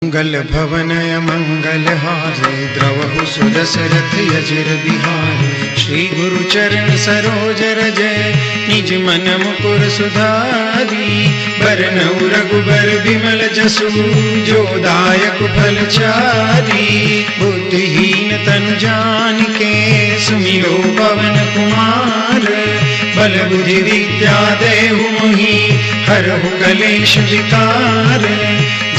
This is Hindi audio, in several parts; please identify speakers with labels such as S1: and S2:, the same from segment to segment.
S1: मंगल भवनय मंगलहारे द्रवहु सुदशरथ यजिर बिहारे। श्री गुरु चरण सरोज रजय निज मन मुकुर सुधारी। बरनउँ रघुबर बिमल जसु जो दायक फल चारी। बुद्धिहीन तनु जानिके सुमिरो पवन कुमार। बल बुद्धि विद्या देहु मोहि हरहु कलेश विकार।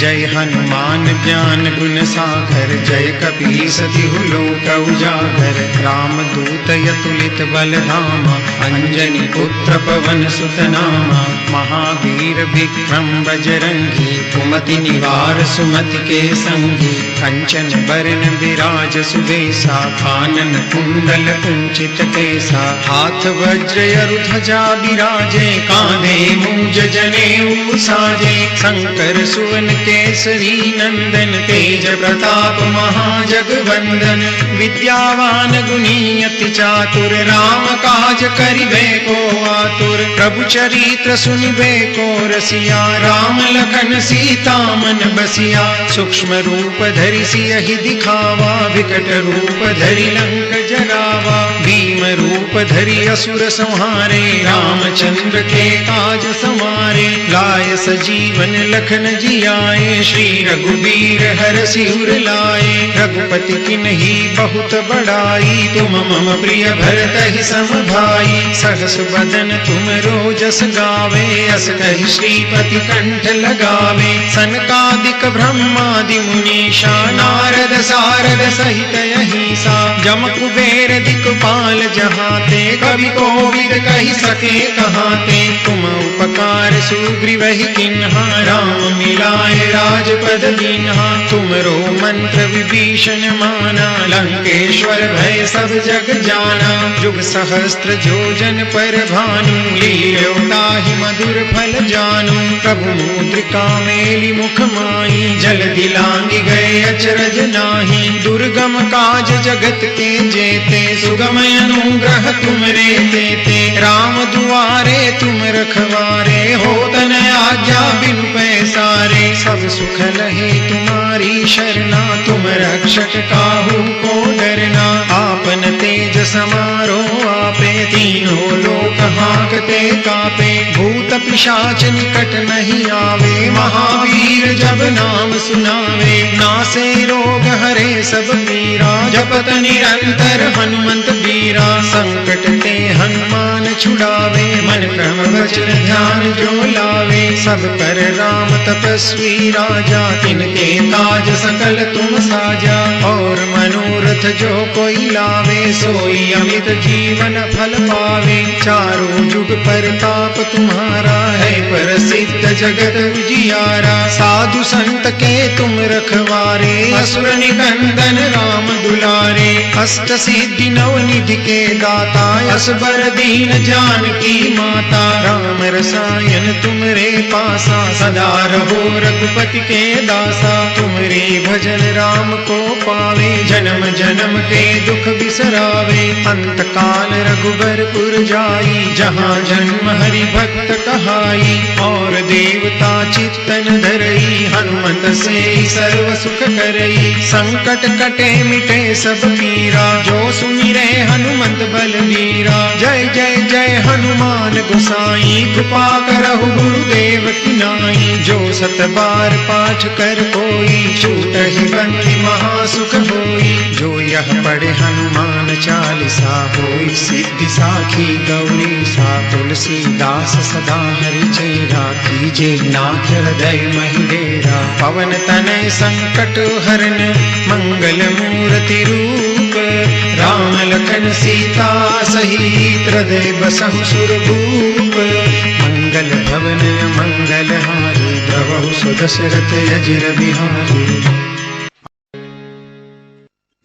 S1: जय हनुमान ज्ञान गुण सागर जय कपीस तिहु लोक उजागर। रामदूत अतुलित बल धामा अंजनी पुत्र पवन सुत नामा। महावीर विक्रम बजरंगी कुमति निवार सुमति के संगी। कंचन बरन विराज सुबेसा कानन कुंडल कुंचित केसा। हाथ वज्र ध्वजा बिराजे कांधे मूंज जनेऊ साजे। शंकर सुवन केसरी नंदन तेज प्रताप महाजगवंदन। विद्यावान गुणी अति चातुर राम काज करिबे को आतुर। प्रभु चरित्र सुनिबे को रसिया राम लखन सीता मन बसिया। सूक्ष्म रूप धरि सियहि दिखावा विकट रूप धरि लंक जरावा। भीम रूप धरि असुर संहारे रामचंद्र के काज समारे। लाय सजीवन लखन जियाए श्री रघुबीर हरषि उर लाए। रघुपति किन्ही बहुत बड़ाई तुम मम प्रिय भरतहि सम भाई। सहस बदन तुम रोजस गावे अस कहि श्रीपति कंठ लगावे। सनकादिक ब्रह्मादि मुनीषा नारद सारद सहित अहिसा। जम कुबेर दिक्पाल जहाते कवि कोविद कहि सके कहाते। तुम उपकार सुग्रीवहि किन्हा राम मिलाए राजपद दीन्हा। तुमरो मंत्र विभीषण माना लंकेश्वर भय सब जग जाना। जुग सहस्त्र जोजन पर भानु लील्यो ताहि मधुर फल जानू। प्रभु मुद्रिका मेलि मुख माई जल्दी लांघि गए अचरज नाही। दुर्गम काज जगत के जेते सुगम अनुग्रह तुमरे तेते। राम दुआरे तुम रखवारे होत न आज्ञा बिनु पैसारे। सब सुख लहे तुम्हारी शरणा तुम रक्षक काहू को डरना। आपन तेज समारो आपे तीनों लोक हांकते कापे। भूत पिशाच निकट नहीं आवे महावीर जब नाम सुनावे। नासे रोग हरे सब पीरा जपत निरंतर हनुमंत बीरा। संकट ते हनुमान छुड़ावे मन क्रम वचन ध्यान जो लावे। सब पर राम तपस्वी राजा तिनके काज सकल तुम साजा। और मनोरथ जो कोई लावे सोई अमित जीवन फल पावे। चारों जुग परताप तुम्हारा है प्रसिद्ध जगत उजियारा। साधु संत के तुम रखवारे असुर निकंदन राम दुलारे। अष्ट सिद्धि नव निधि के दाता असबर दीन जानकी माता। राम रसायन तुमरे पासा सदा रहो रघुपति के दासा। तुमरे भजन राम को पावे जन्म जन्म के दुख बिसरावे। अंत काल रघुबरपुर जाई जहाँ जन्म हरि भक्त कहाई। और देवता चित्तन धरई हनुमत से सर्व सुख करई। संकट कटे मिटे सब पीरा जो सुमिरे हनुमंत बलवीरा। जय जय जय हनुमान गोसाई कृपा करहु गुरुदेव की नाई। जो सत बार पाठ कर कोई छूटहि बंदी महासुख होई। जो यह पढ़े हनुमान चालीसा होई सिद्धि साखी गौरी सा। तुलसीदास सदा हरि चेरा कीजे नाथ हृदय महि डेरा। पवन तनय संकट हरन मंगल मूर्ति रूप। राम लखन सीता सहित हृदय बसहु सुरभूप। मंगल भवन मंगल हारी द्रवहु सुदशरथ यजिर बिहारी।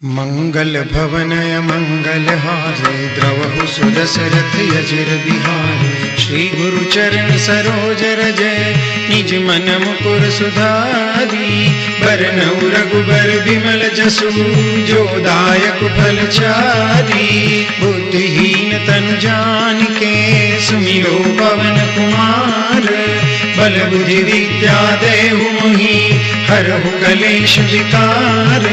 S1: मंगल भवनय मंगलहारे द्रवहु सुदशरथ यजिर बिहारी। श्री गुरु चरण सरोज रजय निज मन मुकुर सुधारी। बरनउँ रघुबर बिमल जसु जो दायक फल चारी। बुद्धिहीन तनु जानिके सुमिरो पवन कुमार। बल बुद्धि विद्या देहु मोहि हरहु कलेश विकार।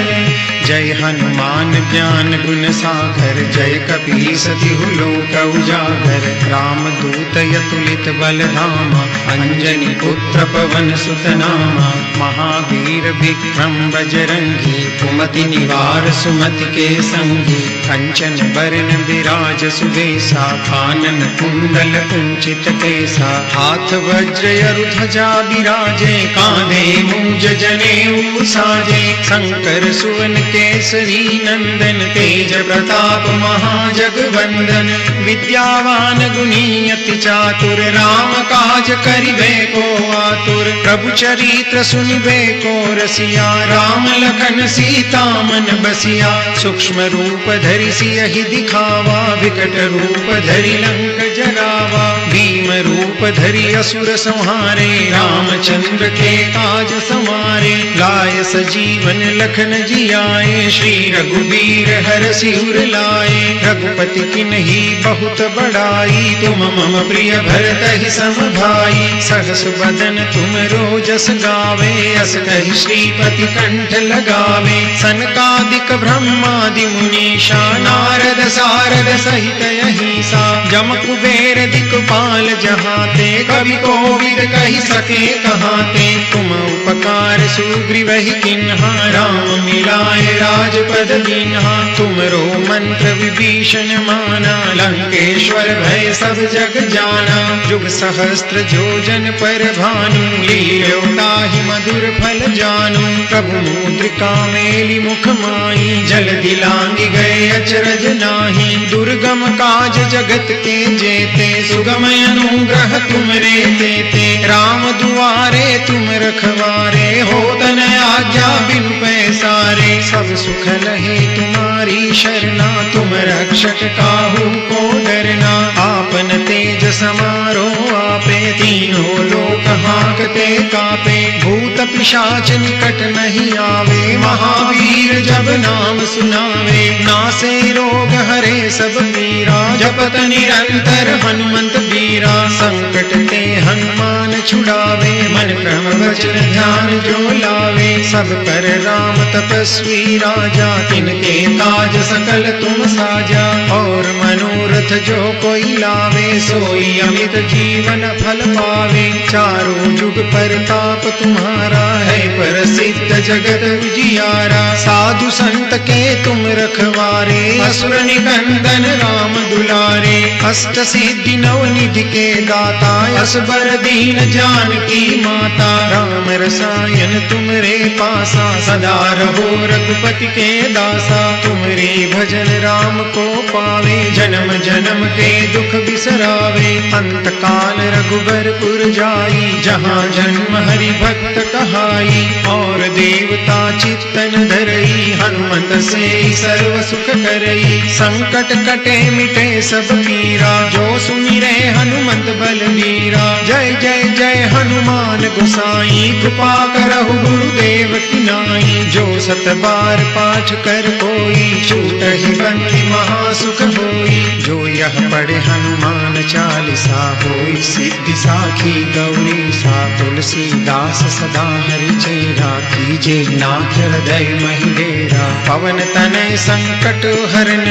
S1: जय हनुमान ज्ञान गुण सागर, जय कपीस तिहु लोक उजागर। राम दूत अतुलित बल धामा, अंजनी पुत्र पवन सुत नामा। महावीर विक्रम बजरंगी, कुमति निवार सुमति के संगी। कंचन बरन विराज सुबेसा, कानन कुंडल कुंचित केसा। हाथ वज्र ध्वजा विराजे, कांधे मूंज जनेऊ साजे। शंकर सुवन केसरी नंदन, तेज प्रताप महाजगवंदन। विद्यावान गुणी अति चातुर, राम काज करिबे को आतुर। प्रभु चरित्र सुनिबे को रसिया, राम लखन सीता मन बसिया। सूक्ष्म रूप धरि सियहि दिखावा, विकट रूप धरि लंक जरावा। भीम रूप धरि असुर संहारे, रामचंद्र के काज संवारे। लाय सजीवन लखन जियाए, श्री रघुबीर हरषि उर लाए। रघुपति किन्ही बहुत बड़ाई, तुम मम प्रिय भरतहि सम भाई। सहस बदन तुम रोजस गावे, अस कहि श्रीपति कंठ लगावे। सनकादिक ब्रह्मादि मुनीषा, नारद सारद सहित अहिसा। जम कुबेर दिक्पाल जहाते, कवि कोविद कहि सके कहाते। तुम उपकार सुग्रीवहि किन्हा, राम मिलाए राजपद दीन्हा। तुमरो मंत्र विभीषण माना, लंकेश्वर भय सब जग जाना। जुग सहस्त्र जोजन पर भानु, लील्यो ताहि मधुर फल जानू। प्रभु मुद्रिका मेलि मुख माई, जल दिलांगी गए अचरज नाही। दुर्गम काज जगत के जेते, सुगम अनुग्रह तुमरे तेते। राम दुआरे तुम रखवारे, होत न आज्ञा बिनु पैसारे। सब सुख लहे तुम्हारी शरणा, तुम रक्षक काहू को डरना। आपन तेज समारो आपे, तीनों लोक हांकते कापे। भूत पिशाच निकट नहीं आवे, महावीर जब नाम सुनावे। नासे रोग हरे सब पीरा, जपत निरंतर हनुमंत बीरा। संकट ते हनुमान छुड़ावे, मन क्रम वचन ध्यान जो लावे। सब पर राम तपस्वी राजा, तिनके काज सकल तुम साजा। और मनोरथ जो कोई लावे, सोई अमित जीवन फल पावे। चारों जुग परताप तुम्हारा है, प्रसिद्ध जगत उजियारा। साधु संत के तुम रखवारे, असुर निकंदन राम दुलारे। अष्ट सिद्धि नव निधि के दाता, असबर दीन जानकी माता। राम रसायन तुमरे पासा, सदा रहो रघुपति के दासा। तुमरे भजन राम को पावे, जन्म जन्म के दुख बिसरावे। अंत काल रघुबरपुर जाई, जहाँ जन्म हरि भक्त कहाई। और देवता चित्तन धरई, हनुमत से सर्व सुख करई। संकट कटे मिटे सब पीरा, जो सुमिरे हनुमत बलबीरा। जय जय जय हनुमान गोसाई, कृपा करहु गुरुदेव की नाई। जो सत बार पाठ कर कोई, छूटहि बंदी महासुख होई। जो यह पढ़े हनुमान चालीसा, होई सिद्धि साखी गौरी सा। तुलसीदास सदा हरि चेरा, कीजे नाथ हृदय महि डेरा। पवन तनय संकट हरन,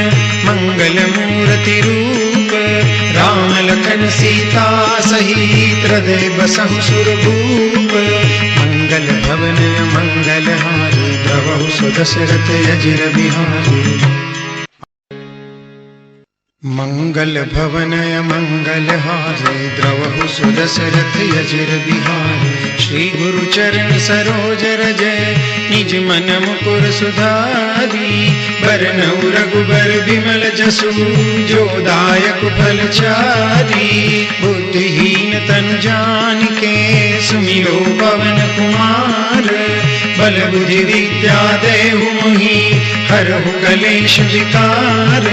S1: मंगल मूर्ति रूप। राम लखन सीता सहित, हृदय बसहु सुरभूप। मंगल भवन मंगल हारी, द्रवहु सुदशरथ अजिर बिहारी। मंगल भवन मंगल हारे, द्रवहु सुदशरथ अजिर बिहारी। श्री गुरु चरण सरोज रजय, निज मन मुकुर सुधारी। बरनउँ रघुबर बिमल जसु, जो दायक फल चारी। बुद्धिहीन तनु जानिके, सुमिरो पवन कुमार। बल बुद्धि विद्या देहु मोहि, हरहु कलेश विकार।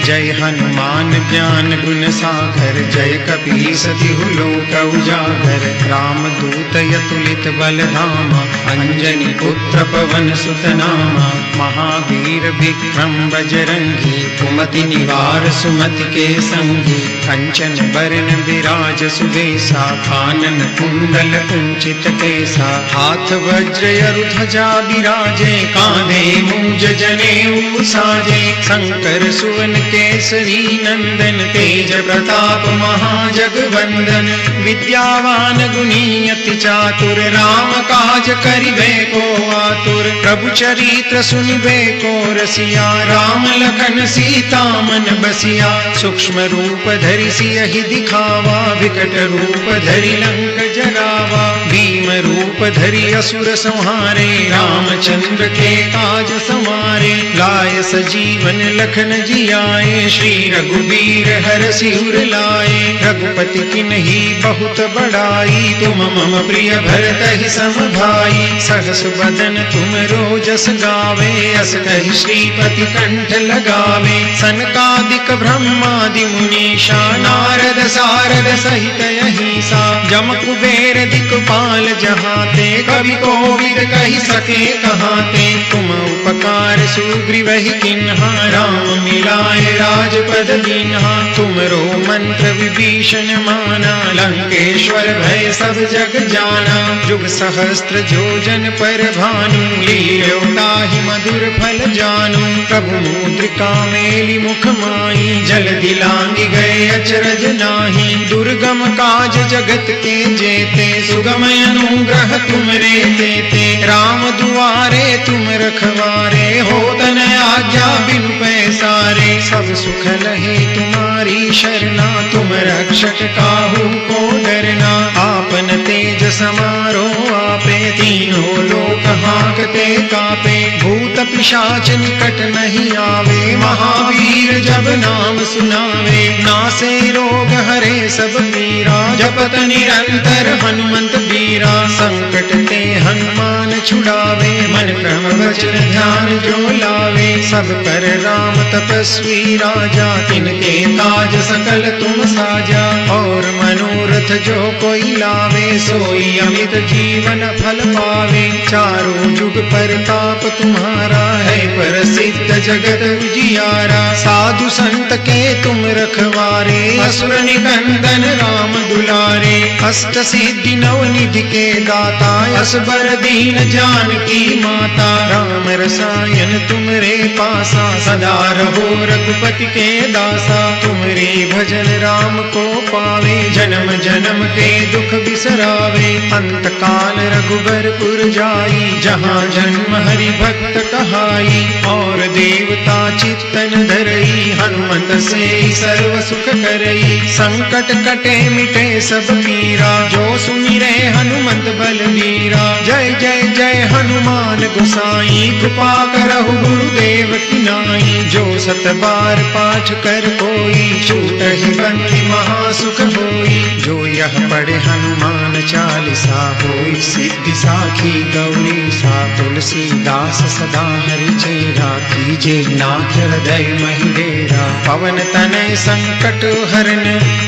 S1: जय हनुमान ज्ञान गुण सागर, जय कपीस तिहु लोक उजागर। राम दूत अतुलित बल धामा, अंजनी पुत्र पवन सुत नामा। महावीर विक्रम बजरंगी, कुमति निवार सुमति के संगी। कंचन बरन विराज सुबेसा, कानन कुंडल कुंचित केसा। हाथ वज्र अरु ध्वजा बिराजे, कांधे मूंज जनेऊ साजे। शंकर सुवन केसरी नंदन, तेज प्रताप महाजगवंदन। विद्यावान गुणी अति चातुर, राम काज करिबे को आतुर। प्रभु चरित्र सुनिबे को रसिया, राम लखन सीता मन बसिया। सूक्ष्म रूप धरि सियहि दिखावा, विकट रूप धरि लंक जरावा। भीम रूप धरि असुर संहारे, रामचंद्र के काज समारे। लाय सजीवन लखन जियाए, श्री रघुबीर हरषि उर लाए। रघुपति किन्ही बहुत बड़ाई, तुम मम प्रिय भरतहि सम भाई। सहस बदन तुम रोजस गावे, अस कहि श्रीपति कंठ लगावे। सनकादिक ब्रह्मादि मुनीषा, नारद सारद सहित अहिसा। जम कुबेर दिक्पाल जहाते, कवि कोविद कहि सके कहाते। तुम उपकार सुग्रीवहि किन्हा, राम मिलाए राजपद दीन्हा। तुमरो मंत्र विभीषण माना, लंकेश्वर भय सब जग जाना। जुग सहस्त्र जोजन पर भानु, लील्यो ताहि मधुर फल जानू। प्रभु मुद्रिका मेलि मुख माई, जल दिलांगी गए अचरज नाही। दुर्गम काज जगत के जेते, सुगम अनुग्रह तुमरे तेते। राम दुआरे तुम रखवारे, होत न आज्ञा बिनु पैसारे। सब सुख लहे तुम्हारी शरणा, तुम रक्षक काहू को डरना। आपन तेज समारो आपे, तीनों लोक हांकते कापे। भूत पिशाच निकट नहीं आवे, महावीर जब नाम सुनावे। नासे रोग हरे सब पीरा, जपत निरंतर हनुमंत बीरा। संकट ते हनुमान छुड़ावे, मन क्रम वचन ध्यान जो लावे। सब पर राम तपस्वी राजा, तिनके काज सकल तुम साजा। और मनोरथ जो कोई लावे, सोई अमित जीवन फल पावे। चारों जुग परताप तुम्हारा है, प्रसिद्ध जगत उजियारा। साधु संत के तुम रखवारे, असुर निकंदन राम दुलारे। अष्ट सिद्धि नव निधि के दाता, असबर दीन जानकी माता। राम रसायन तुमरे पासा, सदा रहो रघुपति के दासा। तुमरे भजन राम को पावे, जन्म जन्म के दुख बिसरावे। अंत काल रघुबरपुर जाई, जहाँ जन्म हरि भक्त कहाई। और देवता चित्तन धरई, हनुमत से सर्व सुख करई। संकट कटे मिटे सब पीरा, जो सुमिरे हनुमंत बलवीरा। जय जय जय हनुमान गोसाई, कृपा करहु गुरुदेव की नाई। जो सत बार पाठ कर कोई, छूटहि बंदी महासुख होई। जो यह पढ़े हनुमान चालीसा, होई सिद्धि साखी गौरी सा। तुलसीदास सदा हरि चेरा, कीजे नाथ हृदय महि डेरा। पवन तनय संकट हरन,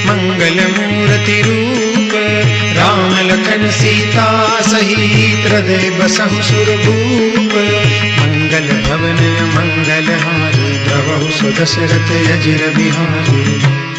S1: मंगल मूर्ति रूप। राम लखन सीता सहित, हृदय बसहु सुरभूप। मंगल भवन मंगल हारी, द्रवहु सुदशरथ अजिर बिहारी।